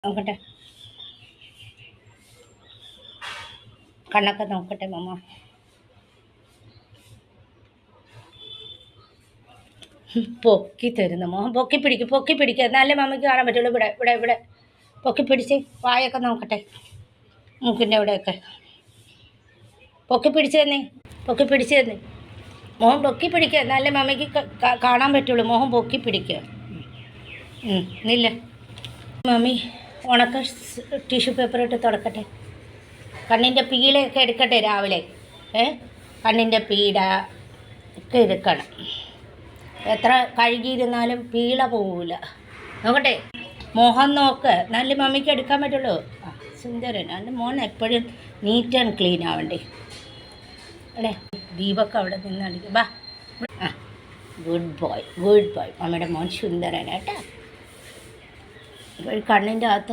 നോക്കട്ടെ, കണ്ണൊക്കെ നോക്കട്ടെ മമ്മ. പൊക്കി തരുന്ന മോഹൻ പൊക്കി പിടിക്കുക എന്നാലേ മമ്മയ്ക്ക് കാണാൻ പറ്റുള്ളൂ. ഇവിടെ ഇവിടെ ഇവിടെ പൊക്കി പിടിച്ച് വായൊക്കെ നോക്കട്ടെ, മൂക്കിൻ്റെ അവിടെയൊക്കെ പൊക്കി പിടിച്ച് തന്നെ മോഹൻ പൊക്കി പിടിക്കുക എന്നാലേ മമ്മയ്ക്ക് കാണാൻ പറ്റുള്ളൂ. മോഹൻ പൊക്കി പിടിക്കുക. ഇല്ല മമ്മി ഉണക്ക ടിഷ്യൂ പേപ്പർ ഇട്ട് തുടക്കട്ടെ. കണ്ണിൻ്റെ പീലയൊക്കെ എടുക്കട്ടെ രാവിലെ. കണ്ണിൻ്റെ പീഡ ഒക്കെ എടുക്കണം. എത്ര കഴുകിയിരുന്നാലും പീള പോവില്ല. നോക്കട്ടെ, മോഹൻ നോക്ക്, നല്ല മമ്മിക്ക് എടുക്കാൻ പറ്റുള്ളൂ. സുന്ദരൻ, എൻ്റെ മോൻ എപ്പോഴും നീറ്റ് ആൻഡ് ക്ലീൻ ആവണ്ടേ അല്ലേ. ദീപക്ക് അവിടെ നിന്ന് അടിക്കും. ബാ, ഗുഡ് ബോയ്. മമ്മിയുടെ മോൻ സുന്ദരൻ കേട്ടോ. കണ്ണിൻ്റെ അകത്ത്